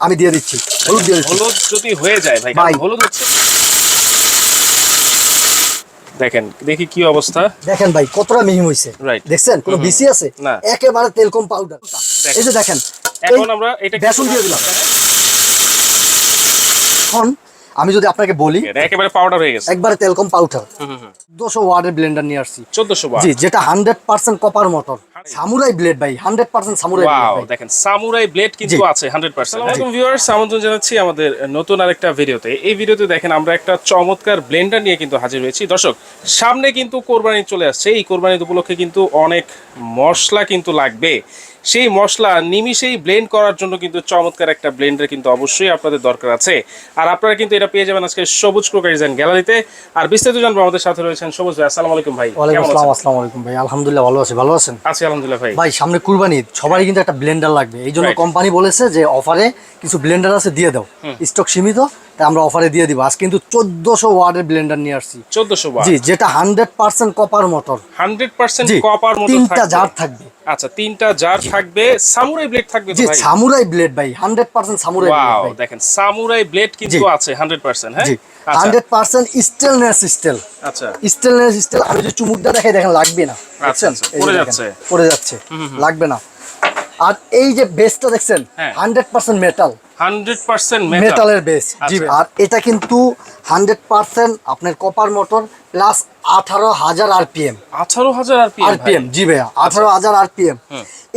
আমি দিয়ে দিচ্ছি, হলুদ দিয়ে দিচ্ছি। হলুদ যদি হয়ে যায় ভাই, ভাই। হলুদ হচ্ছে, দেখেন দেখি কি অবস্থা। দেখেন ভাই কতটা মিহি হইছে, রাইট। দেখছেন কোনো বিসি আছে? না। একেবারে তেল কম পাউডার। এই যে দেখেন, এখন আমরা এটা বেসন দিয়ে দিলাম। এখন আমি যদি আপনাকে বলি, একেবারে পাউডার হয়ে গেছে, একবারে তেল কম পাউডার। 200 ওয়াটের ব্লেন্ডার নিয়ে আসছি, 1400 ওয়াট। জি, যেটা 100% কপার মোটর, সামুরাই ব্লেড ভাই, 100% সামুরাই ব্লেড ওয়াও, ভাই। দেখেন সামুরাই ব্লেড কিন্তু আছে 100%। আসসালামু আলাইকুম ভিউয়ার্স, আমন্ত্রণ জানাচ্ছি আমাদের নতুন আরেকটা ভিডিওতে। এই ভিডিওতে দেখেন আমরা একটা চমৎকার ব্লেন্ডার নিয়ে কিন্তু হাজির হয়েছি। দর্শক, সামনে কিন্তু কোরবানি চলে আসছে। এই কোরবানি উপলক্ষে কিন্তু অনেক মশলা কিন্তু লাগবে। সেই মশলা নিমিষেই ব্লেন্ড করার জন্য কিন্তু চমৎকার একটা ব্লেন্ডার কিন্তু অবশ্যই আপনাদের দরকার আছে। আর আপনারা কিন্তু এটা পেয়ে যাবেন আজকে সবুজ ক্রোকারিজ এন্ড গ্যালারিতে। আর বিস্তারিত জানবো, আমাদের সাথে রয়েছেন সবুজ ভাই। আসসালামু আলাইকুম ভাই। ওয়ালাইকুম আসসালাম। আসসালামু আলাইকুম ভাই, আলহামদুলিল্লাহ ভালো আছি, ভালো আছেন? আছি আলহামদুলিল্লাহ ভাই। ভাই সামনে কুরবানি, সবারই কিন্তু একটা ব্লেন্ডার লাগবে, এই জন্য কোম্পানি বলেছে যে অফারে কিছু ব্লেন্ডার আছে দিয়ে দাও, স্টক সীমিত, তাই আমরা অফারে দিয়ে দিব। আজ কিন্তু 1400 ওয়াটের ব্লেন্ডার নিয়ে আসছি। 1400 ওয়াট, জি, যেটা 100% কপার মোটর, 100% কপার মোটর। তিনটা জার থাকবে। আচ্ছা, তিনটা জার থাকবে, সামুরাই ব্লেড থাকবে তো জি, ভাই? সামুরাই ব্লেড ভাই, 100% সামুরাই ব্লেড ওয়াও, ভাই। দেখেন সামুরাই ব্লেড কিন্তু আছে 100%। হ্যাঁ, জি, আচ্ছা 100% স্টেনলেস স্টিল। আচ্ছা স্টেনলেস স্টিল। আমি যে চুমুকটা দেখাই, দেখেন লাগবে না, আচ্ছা, দেখছেন? এই যে পড়ে দেখেন, যাচ্ছে। পড়ে যাচ্ছে, লাগবে না। আর এই যে বেসটা দেখছেন, হ্যাঁ। 100% মেটাল, 100% মেটাল। মেটালের বেস। জি, আচ্ছা। আর এটা কিন্তু 100% আপনার copper motor plus 18,000 RPM. 18,000 RPM, জি ভাইয়া, 18,000 আরপিএম।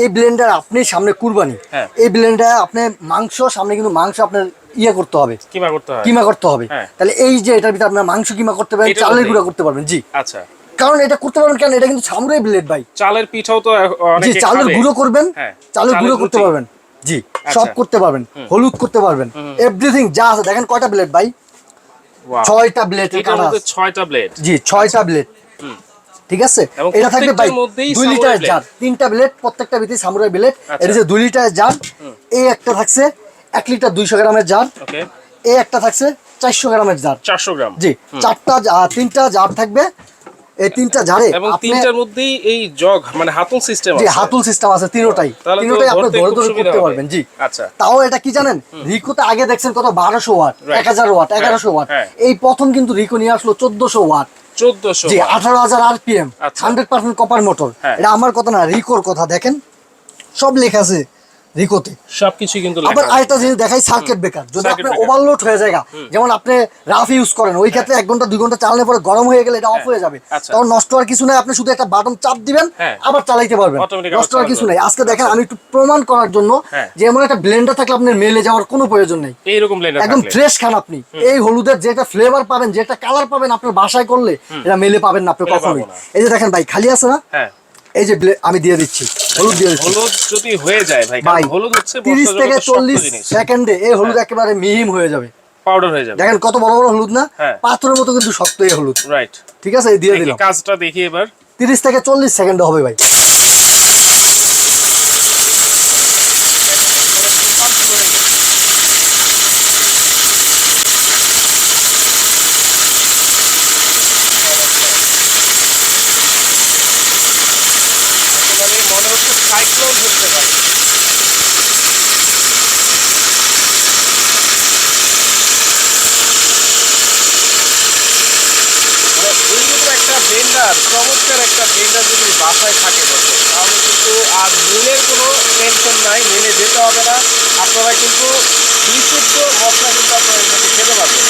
এই ব্লেন্ডার আপনি সামনে কুরবানি, হ্যাঁ। এই ব্লেন্ডার আপনি মাংস সামনে কিন্তু মাংস আপনার ইয়ে করতে হবে, কিমা করতে হয়। কিমা করতে হবে। হ্যাঁ। তাহলে এই যে এটার ভিতরে আপনার মাংস কিমা করতে পারবেন, এটার চালের মধ্যেই? গুঁড়া করতে পারবেন। জি, আচ্ছা, কারণ এটা করতে পারবেন কেন, এটা কিন্তু সামুরাই ব্লেড ভাই। চালের পিঠাও তো জি, অনেকে চালের খাবে। গুঁড়ো করবেন, হ্যাঁ, চালের গুঁড়ো চালের করতে রুটি। পারবেন। জি, আচ্ছা। সব করতে পারবেন, হলুদ করতে পারবেন, এভরিথিং যা আছে। দেখেন কয়টা ব্লেড ভাই, ওয়াও, 6টা ব্লেড। এটার মধ্যে 6টা ব্লেড। জি, 6টা ব্লেড। ঠিক আছে, এবং এটা থাকবে ভাই প্রত্যেকটার মধ্যেই 2 সামুরাই লিটারের ব্লেড। জার, 3টা ব্লেড, প্রত্যেকটা ভিতরে সামুরাই ব্লেড। আচ্ছা। এটা যে 2 লিটারের জার, এই একটা থাকছে 1 লিটার 200 গ্রামের জার, ওকে, এই একটা থাকছে 400 গ্রামের জার। 400 গ্রাম। জি, 3টা জার থাকবে। এই 3টা জারে এবং আপনি, তিনটার মধ্যেই এই জগ মানে হাতল সিস্টেম জি, আছে। হাতুল সিস্টেম আছে তিনটাই। তাহলে তো তিনটাই আপনি ধরতে ধরে খুব ধরে সুবিধা করতে হবে। পারবেন। জি, আচ্ছা। তাও এটা কি জানেন, রিকোতে আগে দেখছেন কত 1200 ওয়াট, Right. 1000 watt, 1100 watt. হ্যাঁ। এই প্রথম কিন্তু রিকো নিয়ে আসলো 1400 ওয়াট। 1400 জি, ওয়াট। 18,000 আরপিএম, আচ্ছা। 100% কপার মোটর। হ্যাঁ। এটা আমার কথা না, রিকোর কথা। দেখেন সব লেখা আছে রিকোতে। সবকিছু কিন্তু আবার লেখা আছে। আরেকটা জিনিস দেখাই, সার্কিট ব্রেকার। যদি Circuit আপনার breaker। ওভারলোড হয়ে যায়, যেমন আপনি রাফ ইউজ করেন, ওই ক্ষেত্রে 1 ঘন্টা 2 ঘন্টা চালানোর পরে গরম হয়ে গেলে এটা অফ হয়ে যাবে। আচ্ছা। তখন নষ্ট হওয়ার কিছু নাই, আপনি শুধু একটা বাটন চাপ দিবেন, হ্যাঁ। আবার চালাইতে পারবেন, Automatic নষ্ট হওয়ার আবার কিছু চালানো নাই। যাবে। আজকে দেখেন, আচ্ছা। আমি একটু প্রমাণ করার জন্য হ্যাঁ। যে এমন একটা ব্লেন্ডার থাকলে আপনার মেলে যাওয়ার কোনো প্রয়োজন নেই। এইরকম ব্লেন্ডার একদম থাকলে ফ্রেশ খান আপনি। এই হলুদের যেটা ফ্লেভার পাবেন, যেটা কালার পাবেন আপনার বাসায় করলে, এটা মেলে পাবেন না আপনি মেলে কখনোই। পাবো না। এই যে দেখেন ভাই, খালি আছে না, হ্যাঁ, এই যে আমি দিয়ে দিচ্ছি, হলুদ দিয়ে দিচ্ছি। হলুদ যদি হয়ে যায় ভাই, ভাই হলুদ হচ্ছে 30 থেকে 40 জিনিস, সেকেন্ডে এই হলুদ একেবারে মিহিম হয়ে যাবে, পাউডার হয়ে যাবে। দেখেন কত বড় বড় হলুদ না, হ্যাঁ। পাথরের মতো কিন্তু শক্ত এই হলুদ। রাইট, ঠিক আছে, এই দিয়ে দিলাম। কাজটা দেখি এবার। 30 থেকে 40 সেকেন্ড হবে ভাই। একেবারে মনে হচ্ছে সাইক্লোন হচ্ছে ভাই। মানে এইরকম একটা ব্লেন্ডার, চমৎকার একটা ব্লেন্ডার যদি বাসায় থাকে দর্শক, তাহলে কিন্তু আর মিলের কোনো টেনশন নাই, মিলে যেতে হবে না। আপনারা কিন্তু বিশুদ্ধ মশলা কিন্তু আপনারা এটাকে খেতে পারবেন।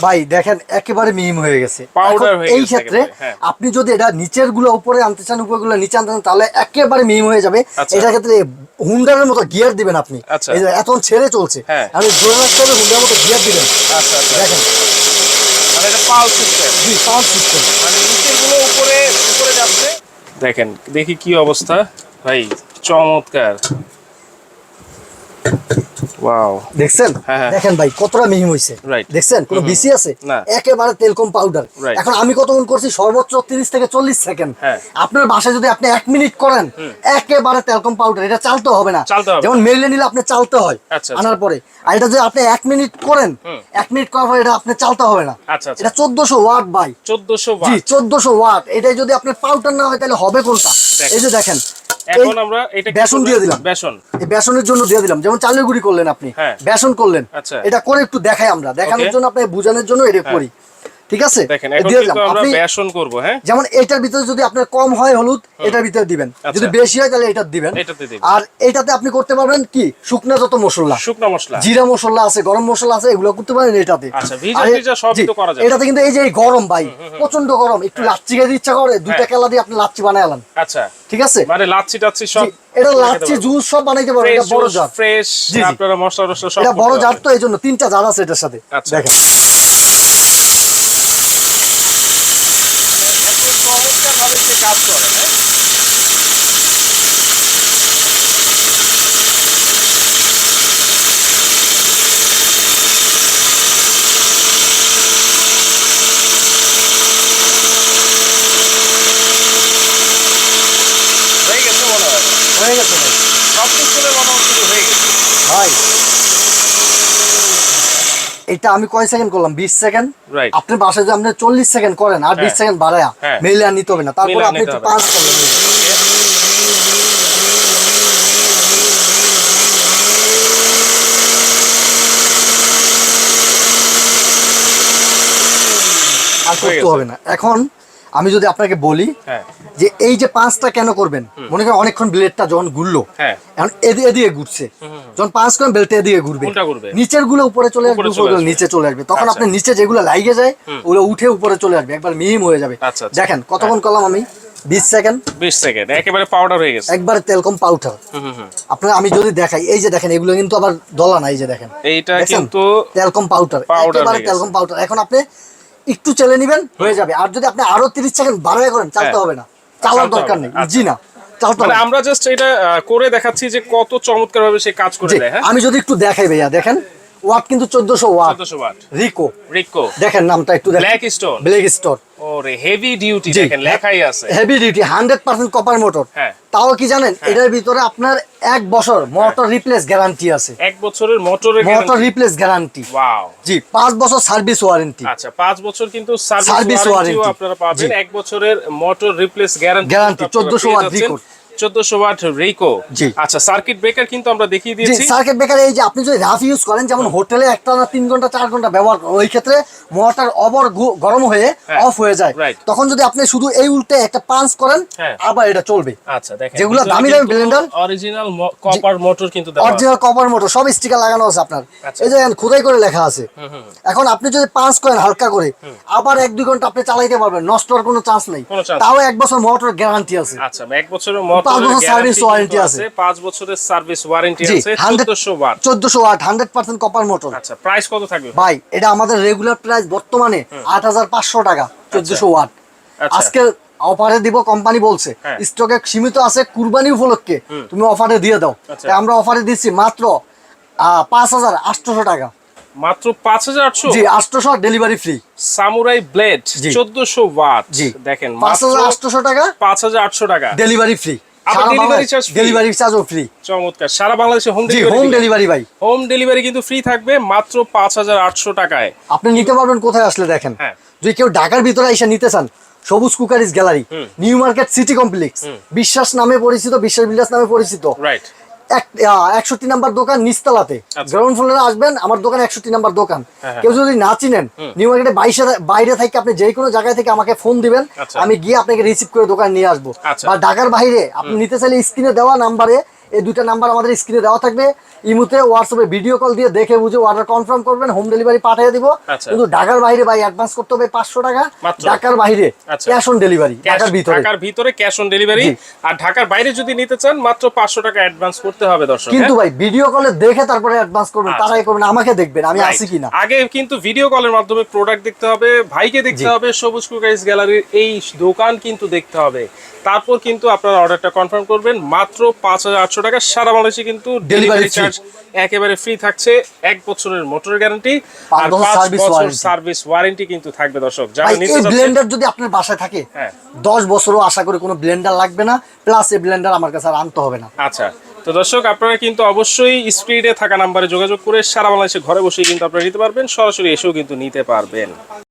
ভাই দেখেন একেবারে মিহিম হয়ে গেছে, Powder এখন হয়ে এই গেছে ক্ষেত্রে একেবারে, হ্যাঁ। আপনি যদি এটা নিচের গুলো উপরে আনতে চান, উপরগুলো নিচে আনতে চান, তাহলে একেবারে মিহিম হয়ে যাবে। আচ্ছা। এটার ক্ষেত্রে হুন্ডারের মতো গিয়ার দিবেন আপনি। আচ্ছা। এই যে এখন ছেড়ে চলছে, হ্যাঁ। আপনি জোরে রাখতে হবে, হুন্ডার মতো গিয়ার দিবেন। আচ্ছা আচ্ছা, দেখেন, মানে এটা পাল সিস্টেম, জি, সাউন্ড সিস্টেম। মানে নিচেগুলো উপরে উপরে যাচ্ছে। দেখেন দেখি কি অবস্থা ভাই, চমৎকার। ওয়াও, দেখছেন? হ্যাঁ, হ্যাঁ। দেখেন ভাই কতটা মিহি হইছে, Right. দেখছেন কোনো বিসি আছে? না। একেবারে তেল কম পাউডার। Right. এখন আমি কতক্ষণ করছি, সর্বোচ্চ 30 থেকে 40 সেকেন্ড। হ্যাঁ। আপনার বাসায় যদি আপনি 1 মিনিট করেন, একেবারে তেল কম পাউডার, এটা চালতে হবে না। চালতে হবে যেমন না। মেলে নিলে আপনি চালতে হয় আচ্ছা, আচ্ছা। আনার পরে, আর এটা যদি আপনি 1 মিনিট করেন, 1 মিনিট করার পরে এটা আপনি চালতে হবে না। আচ্ছা, আচ্ছা। এটা 1400 ওয়াট ভাই। 1400 জি, ওয়াট। 1400 ওয়াট। এটাই যদি আপনার পাউডার না হয় তাহলে হবে কোনটা? দেখেন। এই যে দেখেন, এখন আমরা এটা বেসন দিয়ে দিলাম, বেসন, এই বেসনের জন্য দিয়ে দিলাম। যেমন চালের গুঁড়ি করলেন আপনি, বেসন করলেন, আচ্ছা এটা করে একটু দেখাই আমরা, দেখানোর জন্য আপনাকে বোঝানোর জন্য এটা করি, ঠিক আছে? দেখেন এখন কিন্তু আমরা বেসন করব। হ্যাঁ, যেমন এটার ভিতরে যদি আপনার কম হয় হলুদ, এটার ভিতরে দিবেন, যদি বেশি হয় তাহলে এটা দিবেন। আর এটাতে আপনি করতে পারবেন কি শুকনা যত মশলা, শুকনা মশলা, জিরা মশলা আছে, গরম মশলা আছে, এগুলো করতে পারেন এটাতে। আচ্ছা, ভিজা ভিজা সবই তো করা যায় এটাতে। কিন্তু এই যে গরম ভাই, প্রচন্ড গরম, একটু লাচ্ছি খেতে ইচ্ছা করে, দুইটা কেলা দিয়ে আপনি লাচ্ছি বানাইলেন। আচ্ছা, ঠিক আছে, মানে লাচ্ছি টাচ্ছি সব, এটা লাচ্ছি জুস সব বানাইতে পারবেন। এটা বড় জার, ফ্রেশ, আপনারা মশলা টশলা সব, এটা বড় জার, তো এইজন্য তিনটা জার আছে এটার সাথে। দেখেন কাজ করে। হয়ে গেছে ভাই, সব কিছু হয়ে গেছে ভাই। এটা আমি কয় সেকেন্ড করলাম? 20 সেকেন্ড। আপনি বাসায় যদি আপনি 40 সেকেন্ড করেন আর 20 সেকেন্ড বাড়ায়া মেইলে আর নিতে হবে না, তারপর আপনি একটু 5 করবেন। আর করতে হবে না। এখন আমি যদি আপনাকে বলি যে এই যে 5টা কেন করবেন, মনে করেন অনেকক্ষণ ব্লেডটা যখন ঘুরলো, এখন এদিকে ঘুরছে, যখন 5 করেন বেলটা এদিকে ঘুরবে, নিচের গুলো উপরে চলে আসবে, উপরে নিচে চলে আসবে, তখন আপনি নিচে যেগুলো লাইগে যায় ওগুলো উঠে উপরে চলে আসবে, একবার মিহিম হয়ে যাবে। দেখেন কতক্ষণ করলাম আমি? 20 সেকেন্ড। 20 সেকেন্ড একেবারে পাউডার হয়ে গেছে, একবারে তেলকম পাউডার। আপনারা আমি যদি দেখাই, এই যে দেখেন এগুলো কিন্তু আবার দলা না, এই যে দেখেন এইটা কিন্তু তেলকম পাউডার, একেবারে তেলকম পাউডার। এখন আপনি একটু চেলে নেবেন, হয়ে যাবে। আর যদি আপনি আরো 30 সেকেন্ড বাড়ায় করেন, চালতে হবে না, চালার দরকার নেই। জি না, মানে আমরা জাস্ট এটা করে দেখাচ্ছি যে কত চমৎকার ভাবে সে কাজ করে দেয়। হ্যাঁ, আমি যদি একটু দেখাই ভাইয়া, দেখেন ওয়াট কিন্তু 1400 ওয়াট, রিকো। দেখেন নামটা একটু দেখেন, ব্ল্যাক স্টোন। ওরে হেভি ডিউটি, দেখেন লেখাই আছে হেভি ডিউটি, 100% কপার মোটর। তাও কি জানেন, এটার ভিতরে আপনার 1 বছর মোটর রিপ্লেস গ্যারান্টি আছে। 1 বছরের মোটর রিপ্লেস গ্যারান্টি। ওয়াও। জি, 5 বছর সার্ভিস ওয়ারেন্টি। আচ্ছা, 5 বছর কিন্তু সার্ভিস ওয়ারেন্টি আপনারা পাবেন। 1 বছরের মোটর রিপ্লেস গ্যারান্টি 1400 ওয়াট রিকো, 1400 ওয়াট রিকো। আচ্ছা, সার্কিট ব্রেকার কিন্তু আমরা দেখিয়ে দিয়েছি। সার্কিট ব্রেকার এই যে আপনি যদি রাফ ইউজ করেন, যেমন হোটেলে একটা না 3 ঘন্টা 4 ঘন্টা ব্যবহার করেন, ওই ক্ষেত্রে মোটর গরম হয়ে অফ হয়ে যায়, তখন যদি আপনি শুধু এই উল্টে একটা পাঞ্চ করেন, আবার এটা চলবে। আচ্ছা, দেখেন যেগুলো দামি দামি ব্লেন্ডার, অরিজিনাল কপার মোটর কিন্তু দেওয়া আছে, অরিজিনাল কপার মোটর, সব স্টিকার লাগানো আছে আপনার। এই যে খোদাই করে লেখা আছে। এখন আপনি যদি পাঞ্চ করেন হালকা করে, আবার 1-2 ঘন্টা আপনি চালাইতে পারবেন, নষ্ট হওয়ার কোনো চান্স নেই। তাও 1 বছর মোটর গ্যারান্টি আছে। আচ্ছা, 1 বছরের মোটর সার্ভিস ওয়ারেন্টি আছে, 5 বছরের সার্ভিস ওয়ারেন্টি আছে, 1400 ওয়াট 100% কপার মোটর। আচ্ছা, প্রাইস কত থাকবে ভাই? এটা আমাদের রেগুলার প্রাইস বর্তমানে 8500 টাকা, 1400 ওয়াট। আজকে অফারে দিব, কোম্পানি বলছে স্টকে সীমিত আছে, কুরবানি উপলক্ষে তুমি অফারে দিয়ে দাও। আমরা অফারে দিচ্ছি মাত্র 5800 টাকা, মাত্র 5800। জি, 800 delivery free. Samurai blade 1400 watt, দেখেন 5800 টাকা, 5800 টাকা ডেলিভারি ফ্রি। ডেলিভারি চার্জও ফ্রি। চমৎকার, সারা বাংলাদেশে হোম ডেলিভারি ভাই, হোম ডেলিভারি কিন্তু ফ্রি থাকবে মাত্র 5800 টাকায়। আপনি নিতে পারবেন কোথায় আসলে দেখেন, যদি কেউ ঢাকার ভিতরে এসে নিতে চান, সবুজ cookeries gallery, new market city complex, বিশ্বাস নামে পরিচিত, বিশ্বাস বিল্ডার্স নামে পরিচিত, 61 নাম্বার দোকান নিচতলাতে, গ্রাউন্ড ফ্লোরে আসবেন, আমার দোকান 61 নাম্বার দোকান। কেউ যদি না চিনেন, নিউ মার্কেটে বাইরে থেকে আপনি যে কোনো জায়গায় থেকে আমাকে ফোন দিবেন, আমি গিয়ে আপনাকে রিসিভ করে দোকান নিয়ে আসবো। বা ঢাকার বাইরে আপনি নিতে চাইলে স্ক্রিনে দেওয়া নাম্বারে, এই 2টা নাম্বার আমাদের স্ক্রিনে দেওয়া থাকবে, ইমুতে হোয়াটসঅ্যাপে ভিডিও কল দিয়ে দেখে বুঝে অর্ডার কনফার্ম করবেন, হোম ডেলিভারি পাঠিয়ে দিব। কিন্তু ঢাকার বাইরে ভাই অ্যাডভান্স করতে হবে 500 টাকা, ঢাকার বাইরে ক্যাশ অন ডেলিভারি, ঢাকার ভিতরে ক্যাশ অন ডেলিভারি, আর ঢাকার বাইরে যদি নিতে চান মাত্র 500 টাকা অ্যাডভান্স করতে হবে দর্শক। কিন্তু ভাই ভিডিও কলে দেখে তারপরে অ্যাডভান্স করবেন, তারাই করবেন, আমাকে দেখবেন আমি আছি কিনা। আগে কিন্তু ভিডিও কলের মাধ্যমে প্রোডাক্ট দেখতে হবে, ভাইকে দেখতে হবে, সবুজ কুকারিজ গ্যালারির এই দোকান কিন্তু দেখতে হবে, তারপর কিন্তু আপনারা অর্ডারটা কনফার্ম করবেন। মাত্র 5800 টাকা, সারা বাংলাদেশে কিন্তু ডেলিভারি চার্জ একেবারে ফ্রি থাকছে, 1 বছরের মোটর গ্যারান্টি আর 5 বছর সার্ভিস ওয়ারেন্টি কিন্তু থাকবে দর্শক। যারা নিতে চাচ্ছেন, ব্লেন্ডার যদি আপনার বাসায় থাকে 10 বছরও আশা করি কোনো ব্লেন্ডার লাগবে না, প্লাস এই ব্লেন্ডার আমার কাছে আর আনতে হবে না। আচ্ছা, তো দর্শক আপনারা কিন্তু অবশ্যই স্ক্রিনে থাকা নাম্বারে যোগাযোগ করে সারা বাংলাদেশে ঘরে বসেই কিন্তু আপনারা নিতে পারবেন, সরাসরি এসেও কিন্তু নিতে পারবেন।